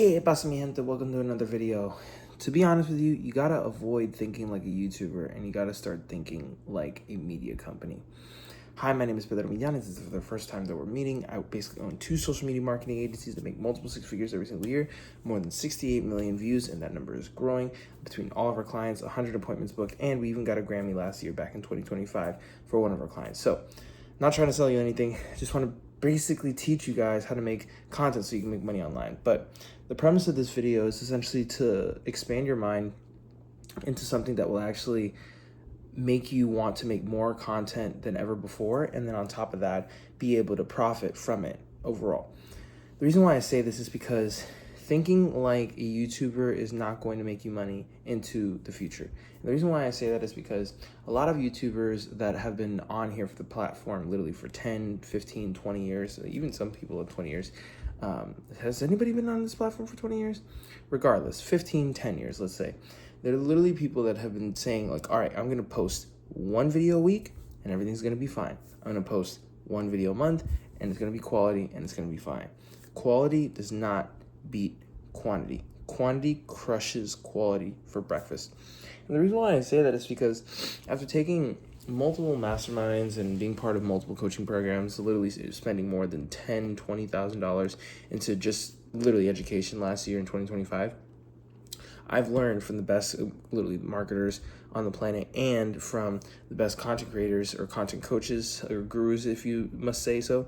¿Qué pasa, mi gente? Welcome to another video. To be honest with you, you gotta avoid thinking like a YouTuber and you gotta start thinking like a media company. Hi, my name is Pedro Millán. This is for the first time that we're meeting. I basically own 2 social media marketing agencies that make multiple six figures every single year, more than 68 million views, and that number is growing. Between all of our clients, 100 appointments booked, and we even got a Grammy last year back in 2025 for one of our clients. So, not trying to sell you anything, just want to basically teach you guys how to make content so you can make money online. But the premise of this video is essentially to expand your mind into something that will actually make you want to make more content than ever before, and then on top of that, be able to profit from it overall. The reason why I say this is because thinking like a YouTuber is not going to make you money into the future. And the reason why I say that is because a lot of YouTubers that have been on here for the platform literally for 10, 15, 20 years, even some people have 20 years. Has anybody been on this platform for 20 years? Regardless, 15, 10 years, let's say. There are literally people that have been saying like, all right, I'm gonna post one video a week and everything's gonna be fine. I'm gonna post one video a month and it's gonna be quality and it's gonna be fine. Quality does not beat quantity. Quantity crushes quality for breakfast. And the reason why I say that is because after taking multiple masterminds and being part of multiple coaching programs, literally spending more than $10,000, $20,000 into just literally education last year in 2025, I've learned from the best literally marketers on the planet and from the best content creators or content coaches or gurus, if you must say so,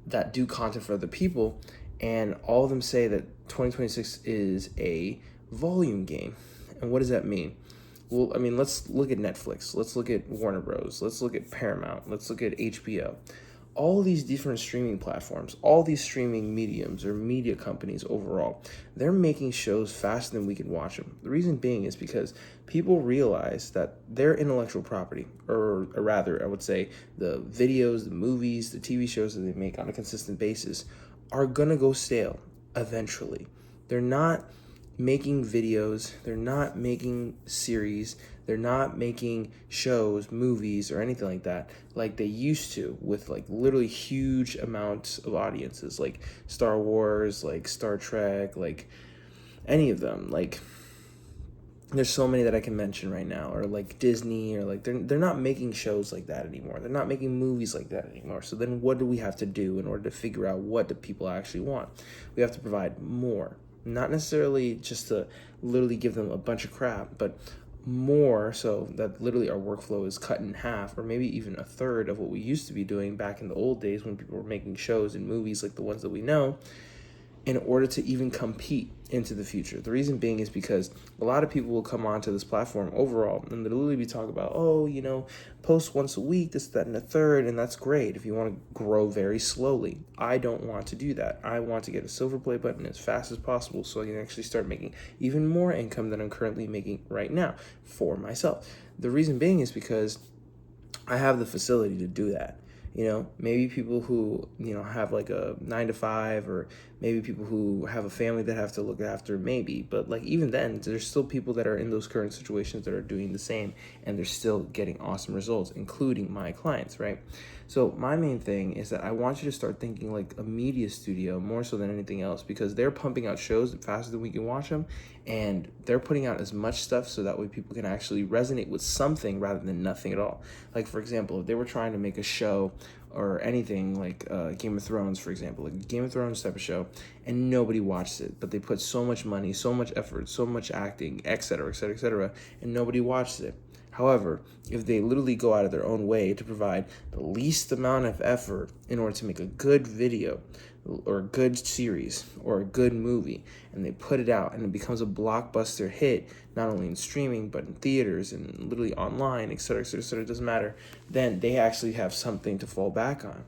that do content for other people. And all of them say that 2026 is a volume game. And what does that mean? Well, I mean, let's look at Netflix. Let's look at Warner Bros. Let's look at Paramount. Let's look at HBO. All these different streaming platforms, all these streaming mediums or media companies overall, they're making shows faster than we can watch them. The reason being is because people realize that their intellectual property, or rather, I would say the videos, the movies, the TV shows that they make on a consistent basis are gonna go stale eventually. They're not making videos, they're not making series, they're not making shows, movies, or anything like that like they used to with like literally huge amounts of audiences, like Star Wars, like Star Trek, like any of them. Like there's so many that I can mention right now, or like Disney, or like they're not making shows like that anymore. They're not making movies like that anymore. So then what do we have to do in order to figure out what do people actually want? We have to provide more. Not necessarily just to literally give them a bunch of crap, but more so that literally our workflow is cut in half or maybe even a third of what we used to be doing back in the old days when people were making shows and movies like the ones that we know, in order to even compete into the future. The reason being is because a lot of people will come onto this platform overall and they'll literally be talking about, oh, you know, post once a week, this, that, and the third, and that's great if you want to grow very slowly. I don't want to do that. I want to get a silver play button as fast as possible so I can actually start making even more income than I'm currently making right now for myself. The reason being is because I have the facility to do that. You know, maybe people who, you know, have like a 9 to 5, or maybe people who have a family that have to look after, maybe. But like even then, there's still people that are in those current situations that are doing the same and they're still getting awesome results, including my clients, right? So my main thing is that I want you to start thinking like a media studio more so than anything else, because they're pumping out shows faster than we can watch them, and they're putting out as much stuff so that way people can actually resonate with something rather than nothing at all. Like for example, if they were trying to make a show or anything like Game of Thrones, for example, like Game of Thrones type of show, and nobody watched it, but they put so much money, so much effort, so much acting, etc., etc., etc., and nobody watched it. However, if they literally go out of their own way to provide the least amount of effort in order to make a good video or a good series or a good movie, and they put it out and it becomes a blockbuster hit, not only in streaming, but in theaters and literally online, etc., etc., etc., it doesn't matter, then they actually have something to fall back on.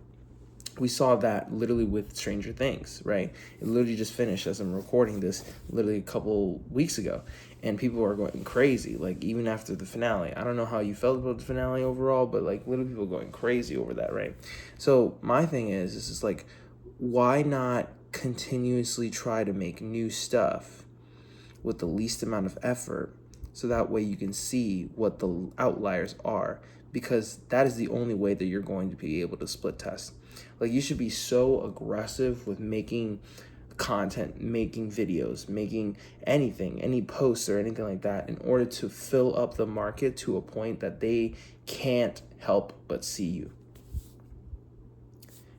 We saw that literally with Stranger Things, right? It literally just finished as I'm recording this literally a couple weeks ago. And people are going crazy, like even after the finale. I don't know how you felt about the finale overall, but like literally people going crazy over that, right? So my thing is just like, why not continuously try to make new stuff with the least amount of effort, so that way you can see what the outliers are, because that is the only way that you're going to be able to split test. Like you should be so aggressive with making content, making videos, making anything, any posts or anything like that in order to fill up the market to a point that they can't help but see you.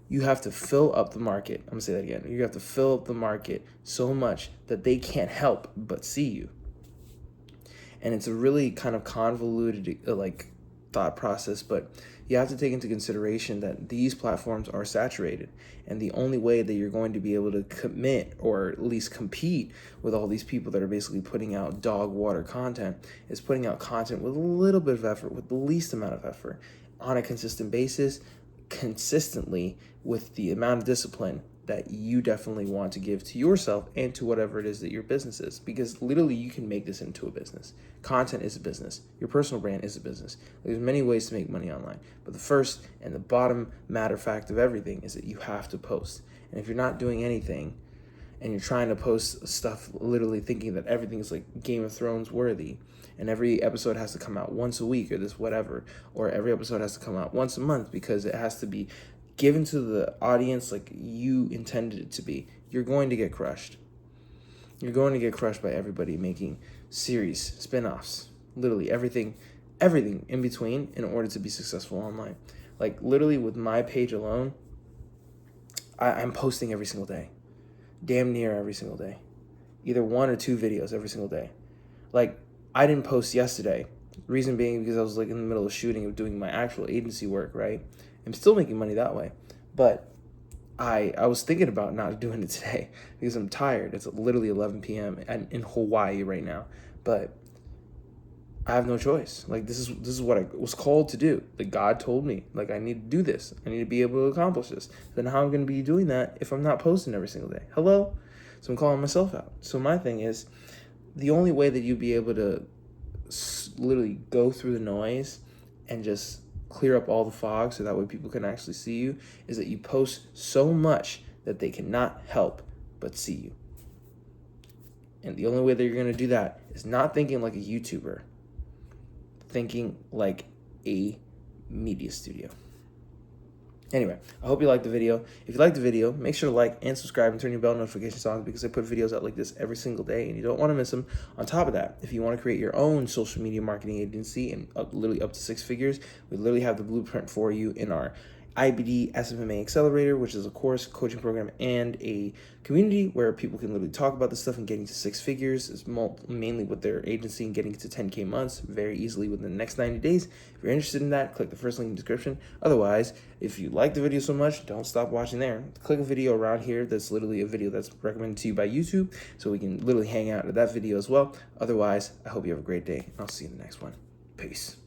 You have to fill up the market. I'm gonna say that again. You have to fill up the market so much that they can't help but see you. And it's a really kind of convoluted thought process, but you have to take into consideration that these platforms are saturated, and the only way that you're going to be able to commit or at least compete with all these people that are basically putting out dog water content is putting out content with a little bit of effort, with the least amount of effort, on a consistent basis, consistently, with the amount of discipline that you definitely want to give to yourself and to whatever it is that your business is, because literally you can make this into a business. Content is a business. Your personal brand is a business. There's many ways to make money online, but the first and the bottom matter fact of everything is that you have to post. And if you're not doing anything and you're trying to post stuff literally thinking that everything is like Game of Thrones worthy and every episode has to come out once a week or this whatever, or every episode has to come out once a month because it has to be given to the audience like you intended it to be, you're going to get crushed. You're going to get crushed by everybody making series, spin-offs, literally everything in between in order to be successful online. Like literally with my page alone, I'm posting every single day, damn near every single day, either 1 or 2 videos every single day. Like I didn't post yesterday, reason being because I was like in the middle of shooting of doing my actual agency work, right? I'm still making money that way, but I was thinking about not doing it today because I'm tired. It's literally 11 p.m. in Hawaii right now, but I have no choice. Like this is what I was called to do. Like God told me, like I need to do this. I need to be able to accomplish this. Then how am I going to be doing that if I'm not posting every single day? Hello? So I'm calling myself out. So my thing is, the only way that you'd be able to literally go through the noise and just clear up all the fog so that way people can actually see you is that you post so much that they cannot help but see you. And the only way that you're going to do that is not thinking like a YouTuber, thinking like a media studio. Anyway, I hope you liked the video. If you liked the video, make sure to like and subscribe and turn your bell notifications on because I put videos out like this every single day and you don't want to miss them. On top of that, if you want to create your own social media marketing agency and literally up to 6 figures, we literally have the blueprint for you in our IBD SFMA Accelerator, which is a course, coaching program, and a community where people can literally talk about this stuff and getting to 6 figures is mainly with their agency and getting to 10K months very easily within the next 90 days. If you're interested in that, click the first link in the description. Otherwise, if you like the video so much, don't stop watching there. Click a video around here that's literally a video that's recommended to you by YouTube so we can literally hang out at that video as well. Otherwise, I hope you have a great day and I'll see you in the next one. Peace.